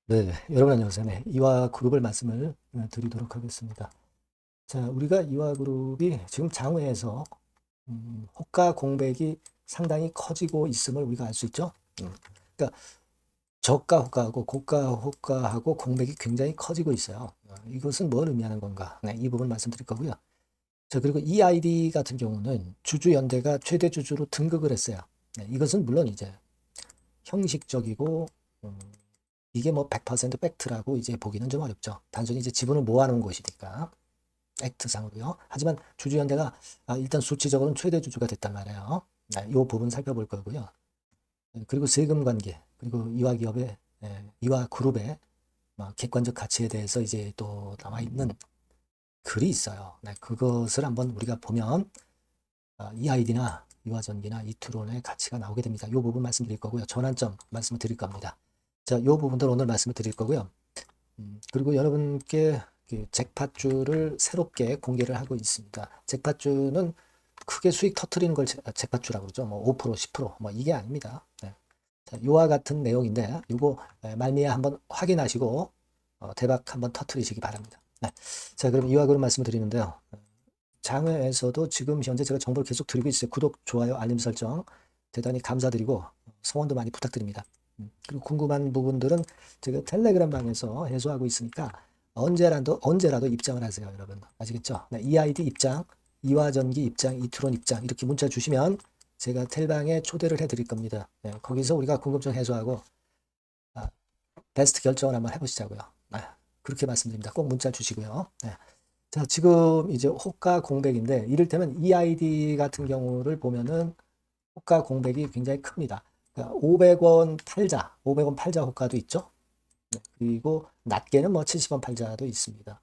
네, 여러분 안녕하세요. 네, 이와 그룹을 말씀을 드리도록 하겠습니다. 자, 우리가 이와 그룹이 지금 장외에서 호가 공백이 상당히 커지고 있음을 우리가 알 수 있죠. 그러니까 저가 호가하고 고가 호가하고 공백이 굉장히 커지고 있어요. 이것은 뭘 의미하는 건가? 네, 이 부분 말씀드릴 거고요. 자, 그리고 이 아이디 같은 경우는 주주연대가 최대 주주로 등극을 했어요. 네, 이것은 물론 이제 형식적이고 음, 이게 뭐 100% 팩트라고 이제 보기는 좀 어렵죠. 단순히 이제 지분을 모아놓은 것이니까 액트상으로요. 하지만 주주연대가 일단 수치적으로는 최대 주주가 됐단 말이에요. 이 부분 살펴볼 거고요. 그리고 세금 관계, 그리고 이와 기업의 이와 그룹의 객관적 가치에 대해서 이제 또 남아 있는 글이 있어요. 네, 그것을 한번 우리가 보면 이 아이디나 이화전기나 이투론의 가치가 나오게 됩니다. 이 부분 말씀드릴 거고요. 전환점 말씀을 드릴 겁니다. 자, 이 부분들 오늘 말씀을 드릴 거고요. 그리고 여러분께 그 잭팟주를 새롭게 공개를 하고 있습니다. 잭팟주는 크게 수익 터트리는 걸 잭팟주라고 그러죠. 뭐 5%, 10%뭐 이게 아닙니다. 네. 자, 요와 같은 내용인데 요거 말미에 한번 확인하시고 대박 한번 터트리시기 바랍니다. 네. 자, 그럼 이와 그런 말씀을 드리는데요. 장외에서도 지금 현재 제가 정보를 계속 드리고 있어요. 구독, 좋아요, 알림 설정 대단히 감사드리고 성원도 많이 부탁드립니다. 그리고 궁금한 부분들은 제가 텔레그램 방에서 해소하고 있으니까 언제라도 입장을 하세요, 여러분. 아시겠죠? 네, EID 입장, 이화전기 입장, 이투론 입장 이렇게 문자 주시면 제가 텔방에 초대를 해드릴 겁니다. 네, 거기서 우리가 궁금증 해소하고 아, 베스트 결정을 한번 해보시자고요. 그렇게 말씀드립니다. 꼭 문자 주시고요. 네. 자, 지금 이제 호가 공백인데 이를테면 EID 같은 경우를 보면은 호가 공백이 굉장히 큽니다. 그러니까 500원 팔자 호가도 있죠. 네, 그리고 낮게는 뭐 70원 팔자도 있습니다.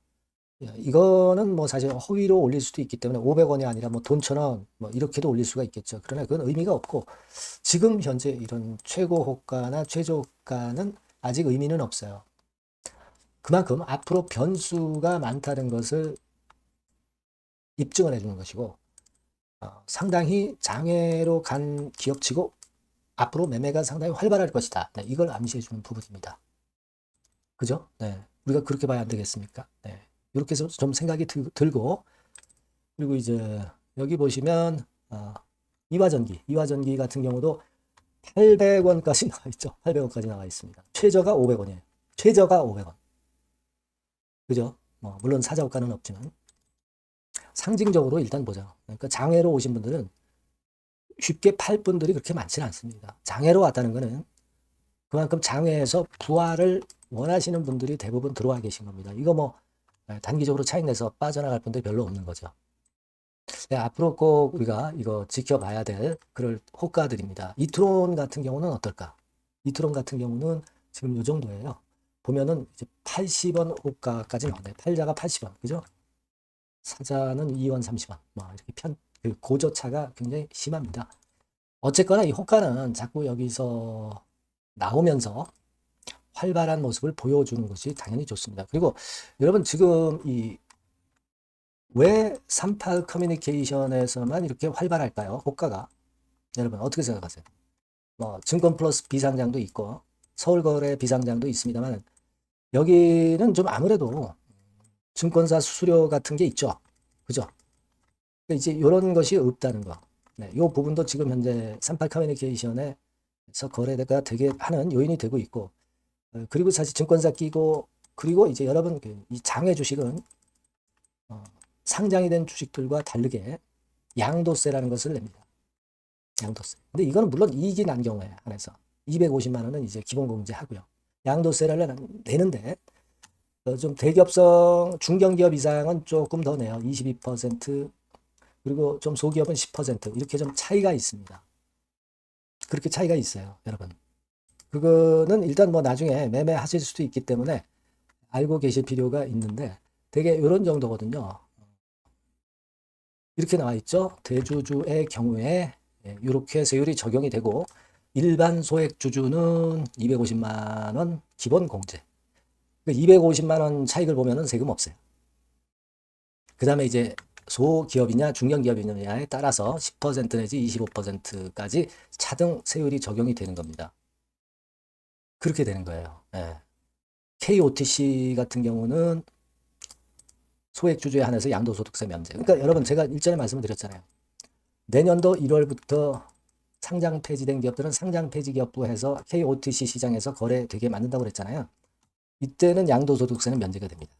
이거는 뭐 사실 허위로 올릴 수도 있기 때문에 500원이 아니라 뭐 돈처럼 뭐 이렇게도 올릴 수가 있겠죠. 그러나 그건 의미가 없고 지금 현재 이런 최고 호가나 최저 호가는 아직 의미는 없어요. 그만큼 앞으로 변수가 많다는 것을 입증을 해주는 것이고 상당히 장애로 간 기업치고 앞으로 매매가 상당히 활발할 것이다. 네, 이걸 암시해 주는 부분입니다. 그죠? 네. 우리가 그렇게 봐야 안 되겠습니까? 네. 이렇게 해서 좀 생각이 들고, 그리고 이제 여기 보시면, 이화전기 같은 경우도 800원까지 나와 있죠. 800원까지 나와 있습니다. 최저가 500원이에요. 최저가 500원. 그죠? 뭐, 물론 사자호가는 없지만, 상징적으로 일단 보자. 그러니까 장애로 오신 분들은 쉽게 팔 분들이 그렇게 많지는 않습니다. 장애로 왔다는 거는 그만큼 장외에서 부활을 원하시는 분들이 대부분 들어와 계신 겁니다. 이거 뭐 단기적으로 차익 내서 빠져나갈 분들이 별로 없는 거죠. 네, 앞으로 꼭 우리가 이거 지켜봐야 될 그럴 호가들입니다. 이트론 같은 경우는 어떨까? 이트론 같은 경우는 지금 이 정도예요. 보면은 이제 80원 호가까지 나오네요. 팔자가 80원, 그죠? 사자는 2원 30원. 뭐 이렇게 그 고저차가 굉장히 심합니다. 어쨌거나 이 호가는 자꾸 여기서 나오면서 활발한 모습을 보여주는 것이 당연히 좋습니다. 그리고 여러분 지금 이 왜 38 커뮤니케이션에서만 이렇게 활발할까요? 호가가. 여러분 어떻게 생각하세요? 뭐 증권 플러스 비상장도 있고 서울거래 비상장도 있습니다만 여기는 좀 아무래도 증권사 수수료 같은 게 있죠. 그죠? 그러니까 이제 이런 것이 없다는 거. 네, 이 부분도 지금 현재 38 커뮤니케이션에서 거래가 되게 하는 요인이 되고 있고 그리고 사실 증권사 끼고 그리고 이제 여러분 이 장외 주식은 어, 상장이 된 주식들과 다르게 양도세라는 것을 냅니다. 양도세. 근데 이거는 물론 이익이 난 경우에 한해서 250만 원은 이제 기본공제하고요. 양도세를 내는데 좀 대기업성 중견기업 이상은 조금 더 내요. 22% 그리고 좀 소기업은 10% 이렇게 좀 차이가 있습니다. 그렇게 차이가 있어요, 여러분. 그거는 일단 뭐 나중에 매매하실 수도 있기 때문에 알고 계실 필요가 있는데 되게 이런 정도거든요. 이렇게 나와 있죠. 대주주의 경우에 이렇게 세율이 적용이 되고 일반 소액주주는 250만 원 기본 공제. 250만 원 차익을 보면은 세금 없어요. 그 다음에 이제 소기업이냐 중견기업이냐에 따라서 10% 내지 25%까지 차등 세율이 적용이 되는 겁니다. 그렇게 되는 거예요. 예. KOTC 같은 경우는 소액주주에 한해서 양도소득세 면제. 그러니까 여러분 제가 일전에 말씀을 드렸잖아요. 내년도 1월부터 상장 폐지된 기업들은 상장 폐지 기업부 해서 KOTC 시장에서 거래되게 만든다고 그랬잖아요. 이때는 양도소득세는 면제가 됩니다.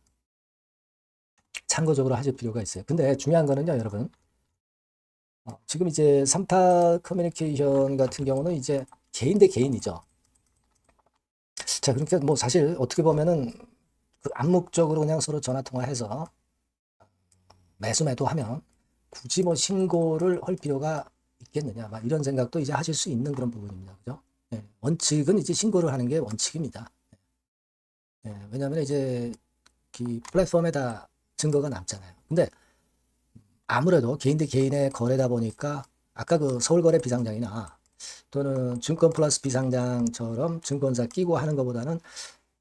참고적으로 하실 필요가 있어요. 근데 중요한 거는요, 여러분. 지금 이제 3파 커뮤니케이션 같은 경우는 이제 개인 대 개인이죠. 자, 그러니까 뭐 사실 어떻게 보면은 그 암묵적으로 그냥 서로 전화 통화해서 매수 매도하면 굳이 뭐 신고를 할 필요가 있겠느냐, 막 이런 생각도 이제 하실 수 있는 그런 부분입니다. 그죠? 네, 원칙은 이제 신고를 하는 게 원칙입니다. 네, 왜냐하면 이제 그 플랫폼에다 증거가 남잖아요. 근데 아무래도 개인 대 개인의 거래다 보니까 아까 그 서울거래 비상장이나 또는 증권 플러스 비상장처럼 증권사 끼고 하는 것보다는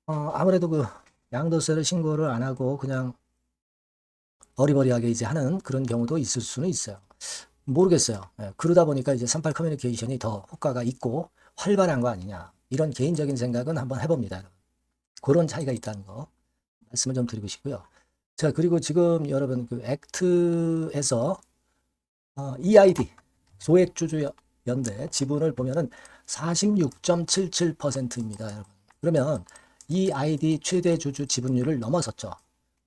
아무래도 그 양도세를 신고를 안 하고 그냥 어리버리하게 이제 하는 그런 경우도 있을 수는 있어요. 모르겠어요. 예, 그러다 보니까 이제 38 커뮤니케이션이 더 효과가 있고 활발한 거 아니냐. 이런 개인적인 생각은 한번 해봅니다. 그런 차이가 있다는 거 말씀을 좀 드리고 싶고요. 자, 그리고 지금 여러분 그 액트에서 EID 소액주주 연대 지분을 보면은 46.77%입니다, 여러분. 그러면 EID 최대 주주 지분율을 넘어섰죠.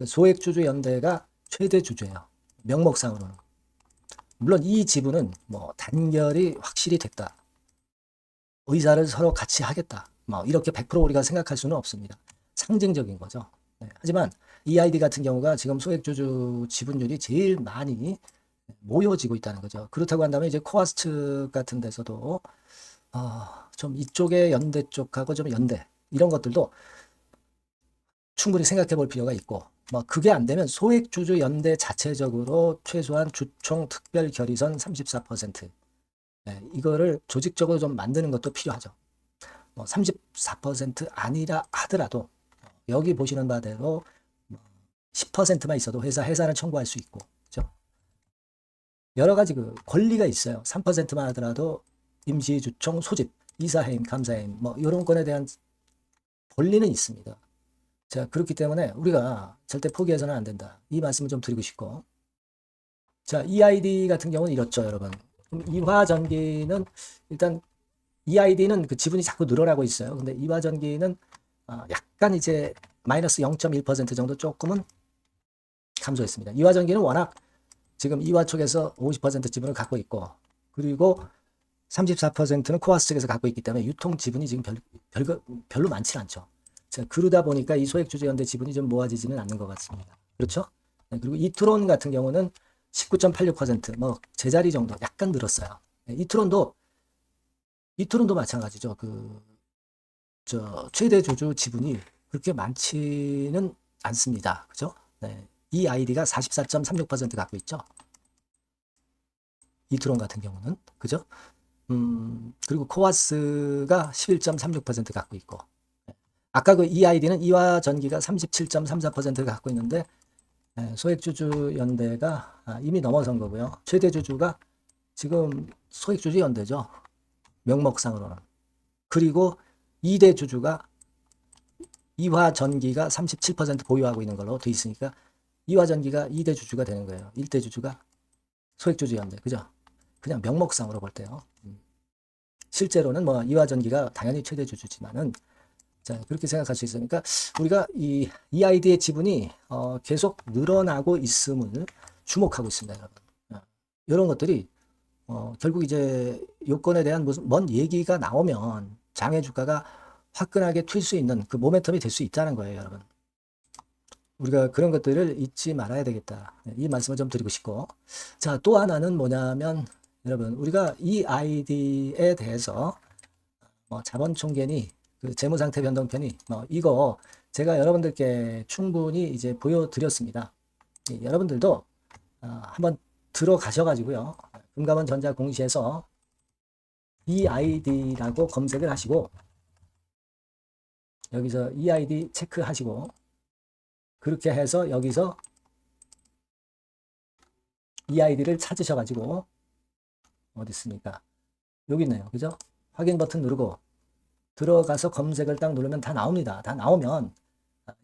소액주주 연대가 최대 주주예요. 명목상으로는. 물론 이 지분은 뭐 단결이 확실히 됐다. 의사를 서로 같이 하겠다. 뭐 이렇게 100% 우리가 생각할 수는 없습니다. 상징적인 거죠. 네. 하지만 EID 같은 경우가 지금 소액주주 지분율이 제일 많이 모여지고 있다는 거죠. 그렇다고 한다면 이제 코아스트 같은 데서도 좀 이쪽의 연대 쪽하고 좀 연대 이런 것들도 충분히 생각해 볼 필요가 있고 뭐 그게 안 되면 소액주주 연대 자체적으로 최소한 주총 특별 결의선 34% 네, 이거를 조직적으로 좀 만드는 것도 필요하죠. 뭐 34% 아니라 하더라도 여기 보시는 바대로 10%만 있어도 회사 해산을 청구할 수 있고 그렇죠? 여러 가지 그 권리가 있어요. 3%만 하더라도 임시주총 소집, 이사해임, 감사해임 뭐 이런 건에 대한 권리는 있습니다. 자, 그렇기 때문에 우리가 절대 포기해서는 안 된다. 이 말씀을 좀 드리고 싶고. 자, EID 같은 경우는 이렇죠, 여러분. 이화전기는 일단 EID는 그 지분이 자꾸 늘어나고 있어요. 근데 이화전기는 약간 이제 마이너스 0.1% 정도 조금은 감소했습니다. 이화전기는 워낙 지금 이화 쪽에서 50% 지분을 갖고 있고 그리고 34%는 코아스 측에서 갖고 있기 때문에 유통 지분이 지금 별로 많지 않죠. 자, 그러다 보니까 이 소액주주연대 지분이 좀 모아지지는 않는 것 같습니다. 그렇죠? 네, 그리고 이트론 같은 경우는 19.86%, 뭐 제자리 정도 약간 늘었어요. 네, 이트론도 마찬가지죠. 최대 주주 지분이 그렇게 많지는 않습니다. 그죠? 네, 이 아이디가 44.36% 갖고 있죠. 이트론 같은 경우는 그죠? 그리고 코아스가 11.36% 갖고 있고 아까 그 EID는 이화전기가 37.34%를 갖고 있는데 소액주주 연대가 이미 넘어선 거고요. 최대 주주가 지금 소액주주 연대죠. 명목상으로는. 그리고 2대 주주가 이화전기가 37% 보유하고 있는 걸로 돼 있으니까 이화전기가 2대 주주가 되는 거예요. 1대 주주가 소액주주 연대. 그죠? 그냥 명목상으로 볼 때요. 실제로는 뭐 이화전기가 당연히 최대 주주지만은 자, 그렇게 생각할 수 있으니까 우리가 이 EID의 지분이 계속 늘어나고 있음을 주목하고 있습니다, 여러분. 이런 것들이 결국 이제 요건에 대한 무슨 먼 얘기가 나오면 장외 주가가 화끈하게 튈 수 있는 그 모멘텀이 될 수 있다는 거예요, 여러분. 우리가 그런 것들을 잊지 말아야 되겠다. 이 말씀을 좀 드리고 싶고. 자, 또 하나는 뭐냐면 여러분, 우리가 EID에 대해서 자본 총계니 그 재무상태 변동편이 이거 제가 여러분들께 충분히 이제 보여드렸습니다. 여러분들도 한번 들어가셔가지고요. 금감원 전자공시에서 EID라고 검색을 하시고 여기서 EID 체크하시고 그렇게 해서 여기서 EID를 찾으셔가지고 어디 있습니까? 여기 있네요. 그죠? 확인 버튼 누르고 들어가서 검색을 딱 누르면 다 나옵니다. 다 나오면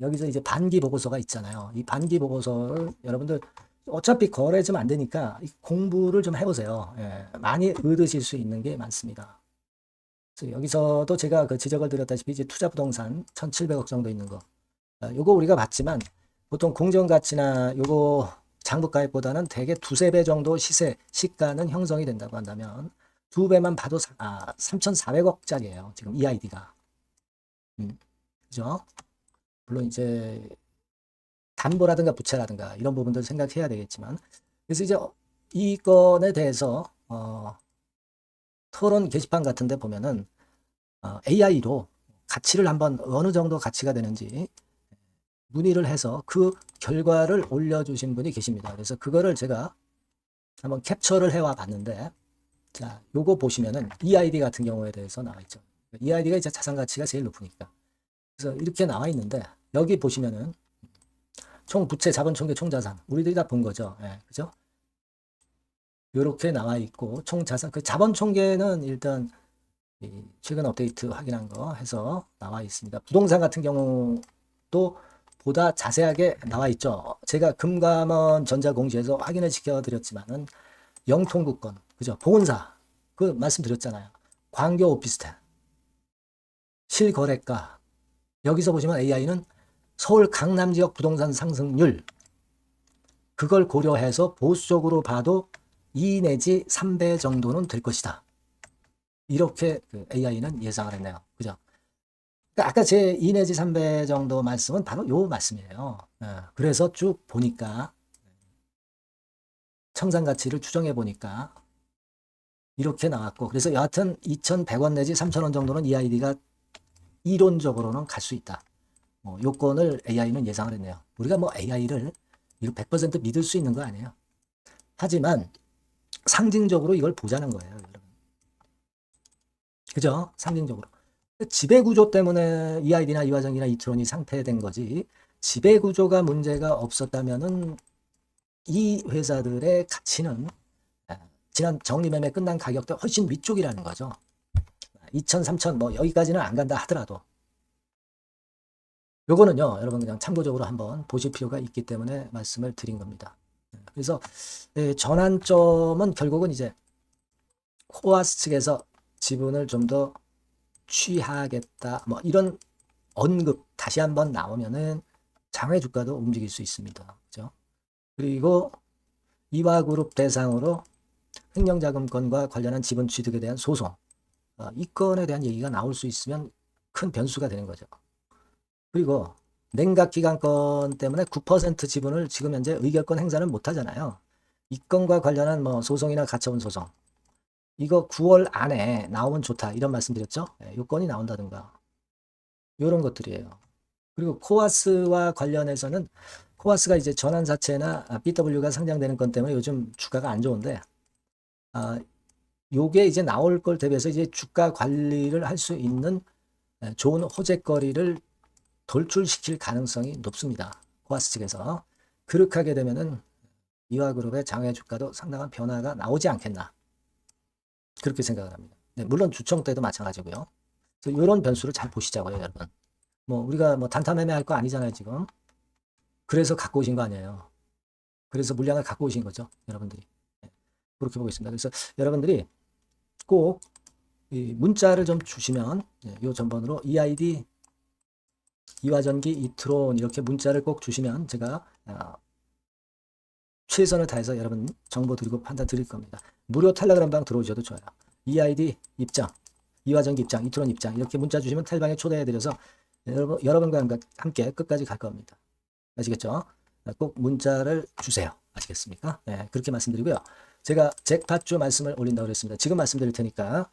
여기서 이제 반기 보고서가 있잖아요. 이 반기 보고서를 여러분들 어차피 거래 좀 안 되니까 공부를 좀 해보세요. 예, 많이 얻으실 수 있는 게 많습니다. 그래서 여기서도 제가 그 지적을 드렸다시피 이제 투자 부동산 1,700억 정도 있는 거. 요거 우리가 봤지만 보통 공정가치나 요거 장부가액보다는 대개 두세 배 정도 시가는 형성이 된다고 한다면 두 배만 봐도 3,400억짜리예요. 지금 EID가. 그죠? 물론 이제 담보라든가 부채라든가 이런 부분들 생각해야 되겠지만 그래서 이제 이 건에 대해서 토론 게시판 같은 데 보면은 AI로 가치를 한번 어느 정도 가치가 되는지 문의를 해서 그 결과를 올려주신 분이 계십니다. 그래서 그거를 제가 한번 캡처를 해와 봤는데 자, 요거 보시면은 EID 같은 경우에 대해서 나와 있죠. EID가 이제 자산 가치가 제일 높으니까. 그래서 이렇게 나와 있는데 여기 보시면은 총 부채, 자본, 총계, 총자산 우리들이 다 본 거죠. 예, 그죠? 요렇게 나와 있고 총 자산 그 자본 총계는 일단 최근 업데이트 확인한 거 해서 나와 있습니다. 부동산 같은 경우도 보다 자세하게 나와 있죠. 제가 금감원 전자공시에서 확인을 시켜드렸지만은 영통구권, 그죠? 보은사 그 말씀드렸잖아요. 광교 오피스텔, 실거래가 여기서 보시면 AI는 서울 강남 지역 부동산 상승률 그걸 고려해서 보수적으로 봐도 2 내지 3배 정도는 될 것이다. 이렇게 그 AI는 예상을 했네요. 그죠? 그러니까 아까 제 2 내지 3배 정도 말씀은 바로 요 말씀이에요. 그래서 쭉 보니까 청산 가치를 추정해 보니까 이렇게 나왔고 그래서 여하튼 2,100원 내지 3,000원 정도는 EID가 이론적으로는 갈 수 있다. 요건을 AI는 예상을 했네요. 우리가 뭐 AI를 이거 100% 믿을 수 있는 거 아니에요. 하지만 상징적으로 이걸 보자는 거예요. 여러분. 그죠? 상징적으로. 지배구조 때문에 EID나 이화정이나 이트론이 상폐된 거지 지배구조가 문제가 없었다면은 이 회사들의 가치는 지난 정리매매 끝난 가격대 훨씬 위쪽이라는 거죠. 2천, 3천 뭐 여기까지는 안 간다 하더라도 요거는요 여러분 그냥 참고적으로 한번 보실 필요가 있기 때문에 말씀을 드린 겁니다. 그래서 전환점은 결국은 이제 코아스 측에서 지분을 좀 더 취하겠다 뭐 이런 언급 다시 한번 나오면은 장외 주가도 움직일 수 있습니다. 그죠? 그리고 이화그룹 대상으로 횡령자금권과 관련한 지분 취득에 대한 소송 이 건에 대한 얘기가 나올 수 있으면 큰 변수가 되는 거죠. 그리고 냉각기관권 때문에 9% 지분을 지금 현재 의결권 행사는 못 하잖아요. 이 건과 관련한 뭐 소송이나 가처분 소송 이거 9월 안에 나오면 좋다 이런 말씀 드렸죠. 요건이 나온다든가 이런 것들이에요. 그리고 코아스와 관련해서는 코아스가 이제 전환사채나 BW가 상장되는 건 때문에 요즘 주가가 안 좋은데 요게 이제 나올 걸 대비해서 이제 주가 관리를 할 수 있는 좋은 호재거리를 돌출시킬 가능성이 높습니다. 코아스 측에서. 그렇게 하게 되면은 이화그룹의 장외 주가도 상당한 변화가 나오지 않겠나. 그렇게 생각을 합니다. 네, 물론 주총 때도 마찬가지고요. 그래서 이런 변수를 잘 보시자고요, 여러분. 뭐 우리가 뭐 단타 매매할 거 아니잖아요, 지금. 그래서 갖고 오신 거 아니에요. 그래서 물량을 갖고 오신 거죠, 여러분들이. 네, 그렇게 보고 있습니다. 그래서 여러분들이 꼭 이 문자를 좀 주시면 이 전번으로 EID 이화전기 이트론 이렇게 문자를 꼭 주시면 제가 최선을 다해서 여러분 정보 드리고 판단 드릴 겁니다. 무료 텔레그램 방 들어오셔도 좋아요. EID 입장, 이화전기 입장, 이트론 입장 이렇게 문자 주시면 텔방에 초대해드려서 여러분과 함께 끝까지 갈 겁니다. 아시겠죠? 꼭 문자를 주세요. 아시겠습니까? 네, 그렇게 말씀드리고요. 제가 잭팟주 말씀을 올린다고 그랬습니다. 지금 말씀드릴 테니까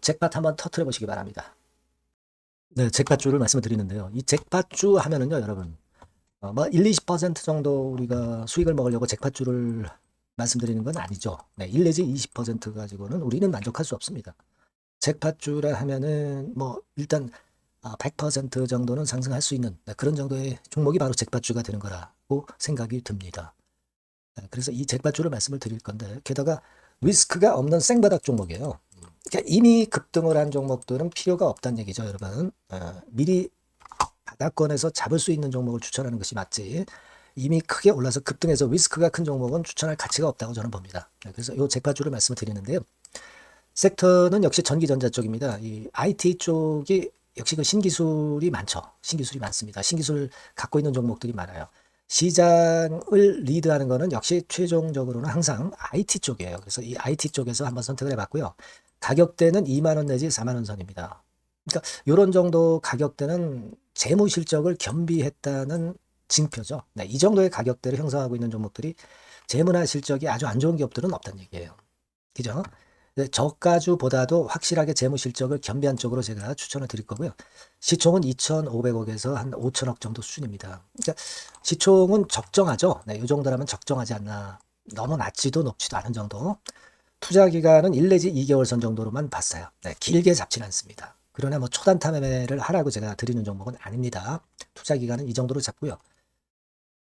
잭팟 한번 터트려 보시기 바랍니다. 네, 잭팟주를 말씀을 드리는데요. 이 잭팟주 하면은요, 여러분. 뭐 1, 20% 정도 우리가 수익을 먹으려고 잭팟주를 말씀드리는 건 아니죠. 네, 1 내지 20% 가지고는 우리는 만족할 수 없습니다. 잭팟주라 하면은 뭐 일단 100% 정도는 상승할 수 있는 그런 정도의 종목이 바로 잭팟주가 되는 거라고 생각이 듭니다. 그래서 이 잭팟주를 말씀을 드릴 건데 게다가 리스크가 없는 생바닥 종목이에요. 그러니까 이미 급등을 한 종목들은 필요가 없다는 얘기죠, 여러분. 미리 하락권에서 잡을 수 있는 종목을 추천하는 것이 맞지. 이미 크게 올라서 급등해서 리스크가 큰 종목은 추천할 가치가 없다고 저는 봅니다. 그래서 이 잭팟주를 말씀을 드리는데요. 섹터는 역시 전기전자 쪽입니다. 이 IT 쪽이 역시 그 신기술이 많죠. 신기술이 많습니다. 신기술 갖고 있는 종목들이 많아요. 시장을 리드하는 거는 역시 최종적으로는 항상 IT 쪽이에요. 그래서 이 IT 쪽에서 한번 선택을 해봤고요. 가격대는 2만 원 내지 4만 원 선입니다. 그러니까 이런 정도 가격대는 재무 실적을 겸비했다는 징표죠. 네, 이 정도의 가격대를 형성하고 있는 종목들이 재무나 실적이 아주 안 좋은 기업들은 없다는 얘기예요. 그죠? 저가주보다도 확실하게 재무 실적을 겸비한 쪽으로 제가 추천을 드릴 거고요. 시총은 2,500억에서 한 5천억 정도 수준입니다. 그러니까 시총은 적정하죠. 네, 이 정도라면 적정하지 않나. 너무 낮지도 높지도 않은 정도. 투자 기간은 1 내지 2개월 선 정도로만 봤어요. 네, 길게 잡지는 않습니다. 그러나 뭐 초단타 매매를 하라고 제가 드리는 종목은 아닙니다. 투자 기간은 이 정도로 잡고요.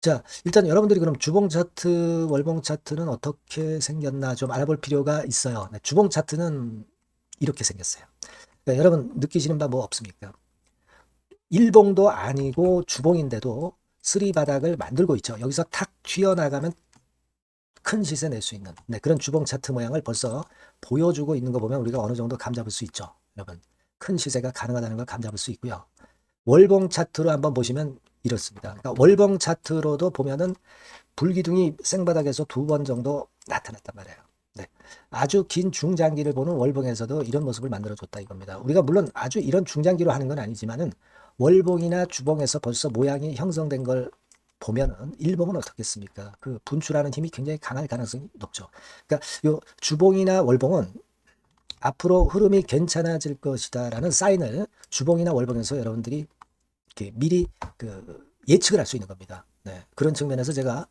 자, 일단 여러분들이 그럼 주봉 차트, 월봉 차트는 어떻게 생겼나 좀 알아볼 필요가 있어요. 네, 주봉 차트는 이렇게 생겼어요. 그러니까 여러분 느끼시는 바 뭐 없습니까? 일봉도 아니고 주봉인데도 쓰리 바닥을 만들고 있죠. 여기서 탁 튀어나가면 큰 시세 낼 수 있는 그런 주봉 차트 모양을 벌써 보여주고 있는 거 보면 우리가 어느 정도 감잡을 수 있죠. 여러분, 큰 시세가 가능하다는 걸 감잡을 수 있고요. 월봉 차트로 한번 보시면 이렇습니다. 그러니까 월봉 차트로도 보면은 불기둥이 생바닥에서 2번 정도 나타났단 말이에요. 네. 아주 긴 중장기를 보는 월봉에서도 이런 모습을 만들어줬다 이겁니다. 우리가 물론 아주 이런 중장기로 하는 건 아니지만은 월봉이나 주봉에서 벌써 모양이 형성된 걸 보면은 일봉은 어떻겠습니까? 그 분출하는 힘이 굉장히 강할 가능성이 높죠. 그러니까 요 주봉이나 월봉은 앞으로 흐름이 괜찮아질 것이다라는 사인을 주봉이나 월봉에서 여러분들이 이렇게 미리 예측을 할 수 있는 겁니다. 네. 그런 측면에서 제가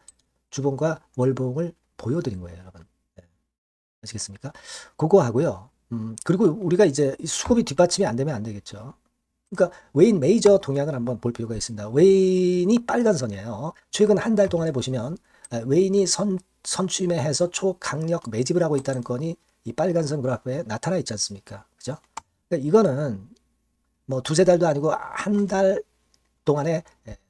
주봉과 월봉을 보여드린 거예요, 여러분. 네. 아시겠습니까? 그거 하고요. 그리고 우리가 이제 수급이 뒷받침이 안 되면 안 되겠죠. 그러니까 웨인 메이저 동향을 한번 볼 필요가 있습니다. 웨인이 빨간 선이에요. 최근 한 달 동안에 보시면 웨인이 선취매해서 초강력 매집을 하고 있다는 건이 이 빨간 선 그래프에 나타나 있지 않습니까? 그죠? 그러니까 이거는 뭐 두세 달도 아니고 한 달 동안의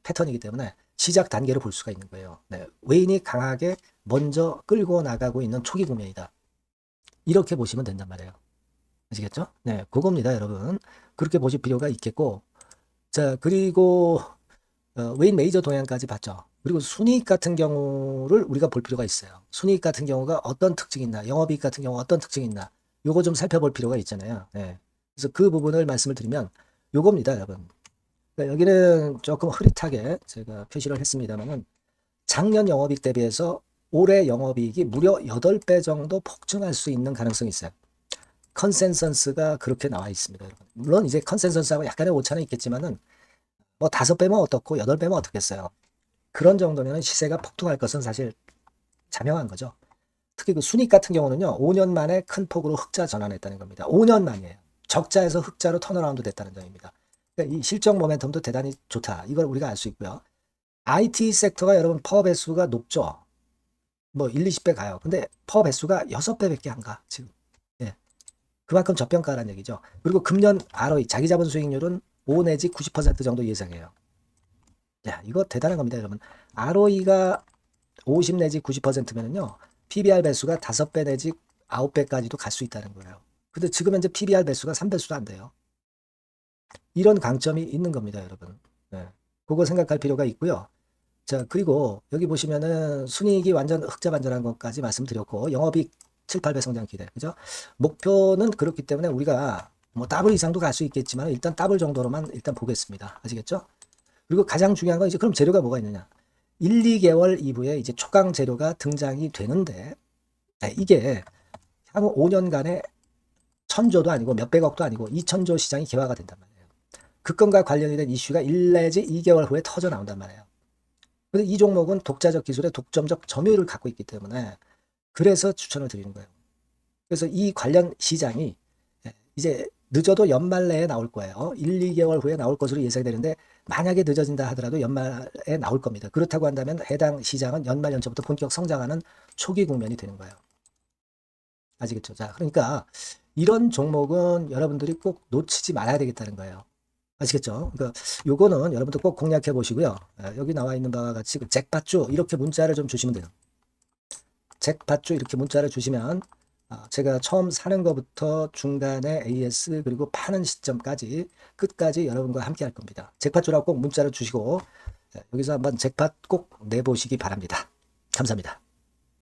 패턴이기 때문에 시작 단계로 볼 수가 있는 거예요. 네, 웨인이 강하게 먼저 끌고 나가고 있는 초기 국면이다. 이렇게 보시면 된단 말이에요. 아시겠죠? 네, 그겁니다, 여러분. 그렇게 보실 필요가 있겠고, 자, 그리고 웨인 메이저 동향까지 봤죠. 그리고 순이익 같은 경우를 우리가 볼 필요가 있어요. 순이익 같은 경우가 어떤 특징이 있나, 영업이익 같은 경우 어떤 특징이 있나, 요거 좀 살펴볼 필요가 있잖아요. 네. 그래서 그 부분을 말씀을 드리면 요겁니다, 여러분. 그러니까 여기는 조금 흐릿하게 제가 표시를 했습니다만은 작년 영업이익 대비해서 올해 영업이익이 무려 8배 정도 폭증할 수 있는 가능성이 있어요. 컨센서스가 그렇게 나와 있습니다, 여러분. 물론 이제 컨센서스하고 약간의 오차는 있겠지만은 뭐 5배면 어떻고 8배면 어떻겠어요. 그런 정도면 시세가 폭등할 것은 사실 자명한 거죠. 특히 그 순익 같은 경우는요, 5년 만에 큰 폭으로 흑자 전환했다는 겁니다. 5년 만이에요. 적자에서 흑자로 턴어라운드 됐다는 점입니다. 그러니까 이 실적 모멘텀도 대단히 좋다. 이걸 우리가 알 수 있고요. IT 섹터가 여러분 퍼 배수가 높죠. 뭐 1, 20배 가요. 근데 퍼 배수가 6배밖에 안 가, 지금. 예. 그만큼 저평가라는 얘기죠. 그리고 금년 ROE, 자기 자본 수익률은 5 내지 90% 정도 예상해요. 야, 이거 대단한 겁니다, 여러분. ROE가 50 내지 90%면은요, PBR 배수가 5배 내지 9배까지도 갈 수 있다는 거예요. 근데 지금 현재 PBR 배수가 3배수도 안 돼요. 이런 강점이 있는 겁니다, 여러분. 네. 그거 생각할 필요가 있고요. 자, 그리고 여기 보시면은 순이익이 완전 흑자 반전한 것까지 말씀드렸고, 영업이익 7, 8배 성장 기대. 그죠? 목표는 그렇기 때문에 우리가 뭐 더블 이상도 갈 수 있겠지만 일단 더블 정도로만 일단 보겠습니다. 아시겠죠? 그리고 가장 중요한 건 이제 그럼 재료가 뭐가 있느냐? 1, 2개월 이후에 이제 초강 재료가 등장이 되는데, 이게 향후 5년간에 1,000조도 아니고 몇백억도 아니고 2,000조 시장이 개화가 된단 말이에요. 그 건과 관련이 된 이슈가 1 내지 2개월 후에 터져 나온단 말이에요. 근데 이 종목은 독자적 기술의 독점적 점유율을 갖고 있기 때문에 그래서 추천을 드리는 거예요. 그래서 이 관련 시장이 이제 늦어도 연말 내에 나올 거예요. 1, 2개월 후에 나올 것으로 예상되는데 만약에 늦어진다 하더라도 연말에 나올 겁니다. 그렇다고 한다면 해당 시장은 연말 연초부터 본격 성장하는 초기 국면이 되는 거예요. 아시겠죠? 자, 그러니까 이런 종목은 여러분들이 꼭 놓치지 말아야 되겠다는 거예요. 아시겠죠? 그러니까 요거는 여러분들 꼭 공략해 보시고요. 여기 나와 있는 바와 같이 그 잭팟주 이렇게 문자를 좀 주시면 돼요. 잭팟주 이렇게 문자를 주시면 제가 처음 사는 것부터 중간에 AS 그리고 파는 시점까지 끝까지 여러분과 함께 할 겁니다. 잭팟주라고 꼭 문자를 주시고 여기서 한번 잭팟 꼭 내보시기 바랍니다. 감사합니다.